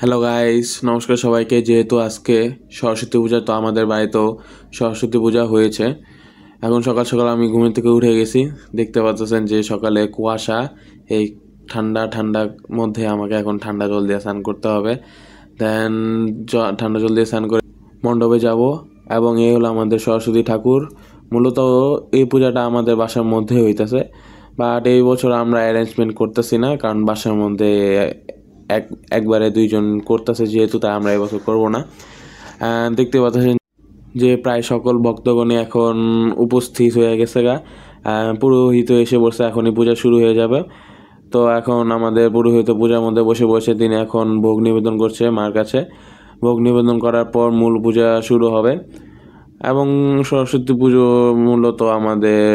Hello guys, নমস্কার সবাইকে। যেহেতু আজকে সরস্বতী পূজা, তো আমাদের বাড়িতেও সরস্বতী পূজা হয়েছে। এখন সকাল সকাল আমি ঘুমের থেকে উঠে গেছি। দেখতে পাচ্ছেন যে সকালে কুয়াশা, এই ঠান্ডা ঠান্ডার মধ্যে আমাকে এখন ঠান্ডা জল দিয়ে স্নান করতে হবে। দেন ঠান্ডা জল দিয়ে স্নান করে মণ্ডপে যাব। এবং এই হলো আমাদের সরস্বতী ঠাকুর। মূলত এই পূজাটা আমাদের বাসার মধ্যে হইতেছে, বাট এই বছর আমরা অ্যারেঞ্জমেন্ট করতেছি না, কারণ বাসার মধ্যে একবারে দুইজন করতেছে, যেহেতু তাই আমরা এবছর করব না। দেখতে পাচ্ছেন যে প্রায় সকল ভক্তগণই এখন উপস্থিত হয়ে গেছে গা। পুরোহিত এসে বসে, এখনই পূজা শুরু হয়ে যাবে। তো এখন আমাদের পুরোহিত পূজার মধ্যে বসে বসে তিনি এখন ভোগ নিবেদন করছে মার কাছে। ভোগ নিবেদন করার পর মূল পূজা শুরু হবে। এবং সরস্বতী পুজো মূলত আমাদের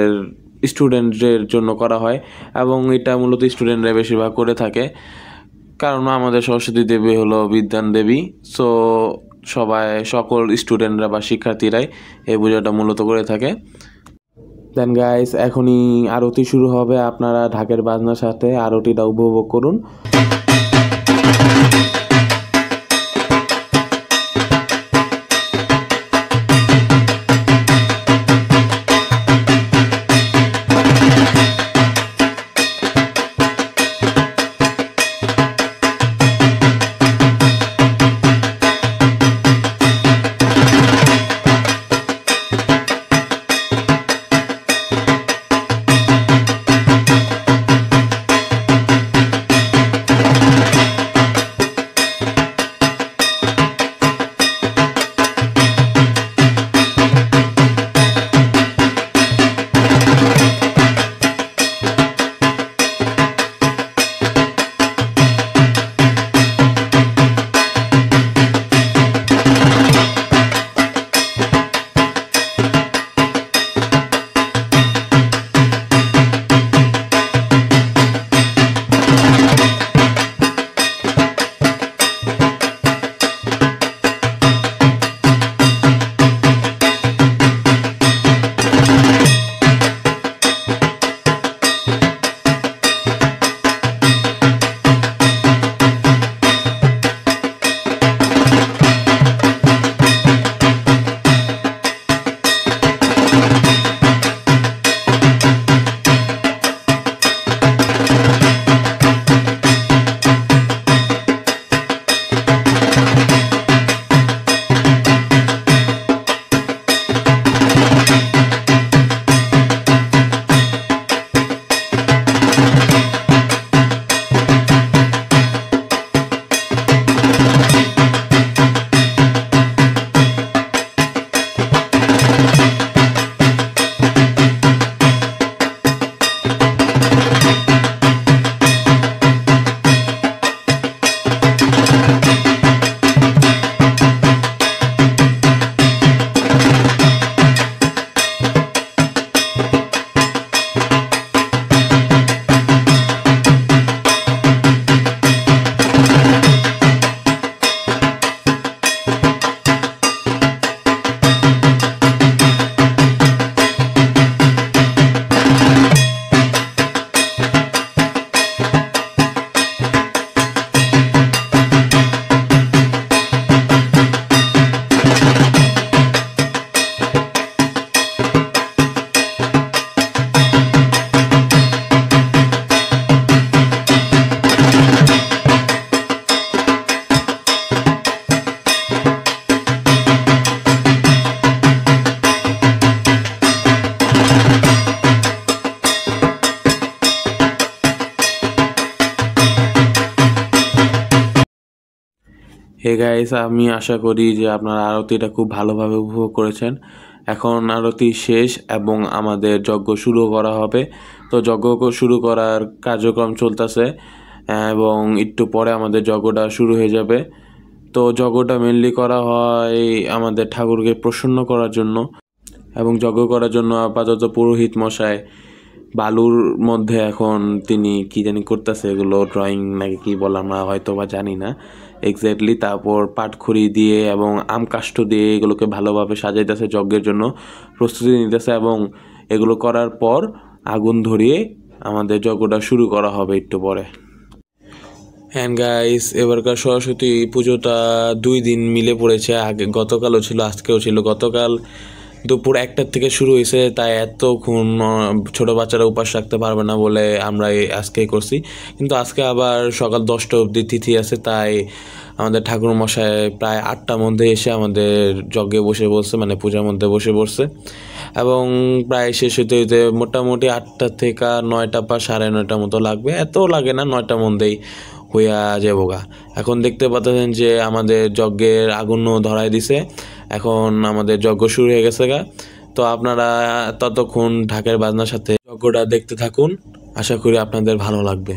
স্টুডেন্টদের জন্য করা হয়, এবং এটা মূলত স্টুডেন্টরা বেশিরভাগ করে থাকে, কারণ আমাদের সরস্বতী দেবী হলো বিদ্যান দেবী। সো সকল স্টুডেন্টরা বা শিক্ষার্থীরাই এই পূজাটা মূলত করে থাকে। দেন গাইস, এখনই আরতি শুরু হবে। আপনারা ঢাকের বাজনার সাথে আরতিটা উপভোগ করুন। হে গাইস, আমি আশা করি যে আপনারা আরতিটা খুব ভালোভাবে উপভোগ করেছেন। এখন আরতি শেষ এবং আমাদের যজ্ঞ শুরু করা হবে। তো যজ্ঞ শুরু করার কার্যক্রম চলতেছে, এবং একটু পরে আমাদের যজ্ঞটা শুরু হয়ে যাবে। তো যজ্ঞটা মেনলি করা হয় আমাদের ঠাকুরকে প্রসন্ন করার জন্য, এবং যজ্ঞ করার জন্য আপাতত পুরোহিত মশাই বালুর মধ্যে এখন তিনি কি জানি করতেছে, এগুলো ড্রয়িং নাকি কি বলে আমরা হয়তো বা জানি না এক্স্যাক্টলি। তারপর পাটখড়ি দিয়ে এবং আম কাষ্ঠ দিয়ে এগুলোকে ভালোভাবে সাজাইতেছে, যজ্ঞের জন্য প্রস্তুতি নিতেছে। এবং এগুলো করার পর আগুন ধরিয়ে আমাদের যজ্ঞটা শুরু করা হবে একটু পরে। হ্যাঁ গাইস, এবারকার সরস্বতী পুজোটা 2 দিন মিলে পড়েছে। আগে গতকালও ছিল, আজকেও ছিল। গতকাল দুপুর 1টার থেকে শুরু হয়েছে, তাই এতক্ষণ ছোটো বাচ্চারা উপাস রাখতে পারবে না বলে আমরা আজকেই করছি। কিন্তু আজকে আবার সকাল 10টা অবধি তিথি আছে, তাই আমাদের ঠাকুরমশাই প্রায় 8টার মধ্যে এসে আমাদের যজ্ঞে বসে পড়ছে, মানে পূজার মধ্যে বসে পড়ছে। এবং প্রায় শেষ হতে হতে মোটামুটি 8টা থেকে 9টা বা 9:30 মতো লাগবে, এত লাগে না, 9টার মধ্যেই হইয়া যাবোগা। এখন দেখতে পাচ্ছেন যে আমাদের যজ্ঞের আগুনও ধরাই দিছে, এখন আমাদের যজ্ঞ শুরু হয়ে গেছে গা। তো আপনারা ততক্ষণ ঢাকের বাজনার সাথে যজ্ঞটা দেখতে থাকুন, আশা করি আপনাদের ভালো লাগবে।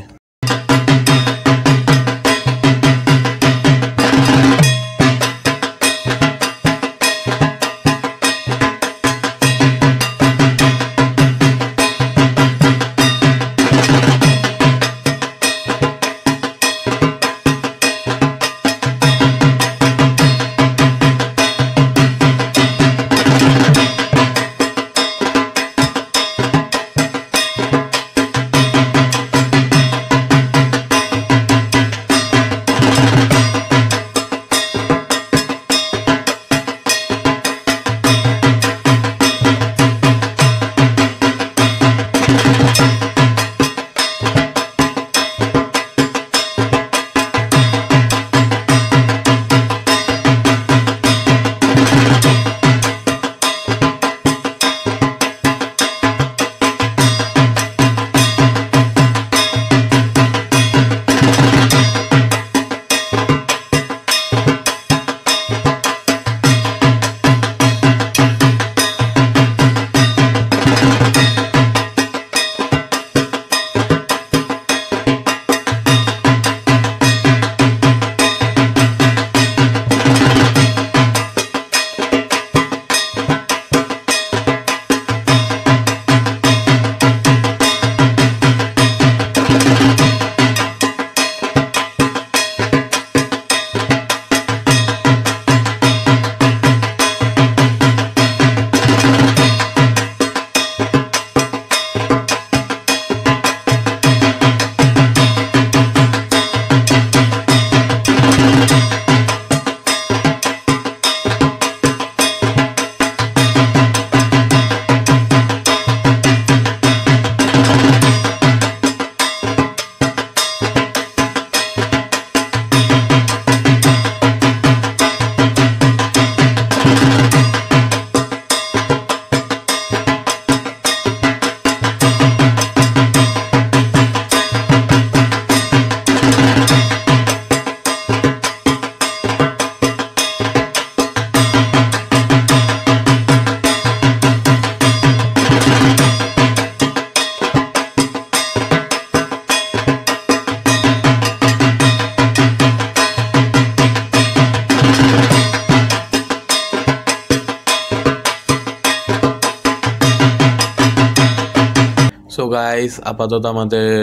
সো গাইস, আপাতত আমাদের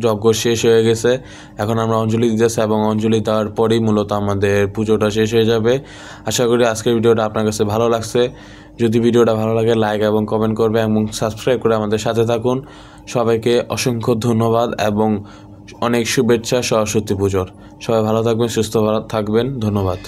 যজ্ঞ শেষ হয়ে গেছে। এখন আমরা অঞ্জলি দিতেছি এবং অঞ্জলি দেওয়ার পরেই মূলত আমাদের পুজোটা শেষ হয়ে যাবে। আশা করি আজকের ভিডিওটা আপনার কাছে ভালো লাগছে। যদি ভিডিওটা ভালো লাগে লাইক এবং কমেন্ট করবে এবং সাবস্ক্রাইব করে আমাদের সাথে থাকুন। সবাইকে অসংখ্য ধন্যবাদ এবং অনেক শুভেচ্ছা সরস্বতী পুজোর। সবাই ভালো থাকবেন, সুস্থ থাকবেন। ধন্যবাদ।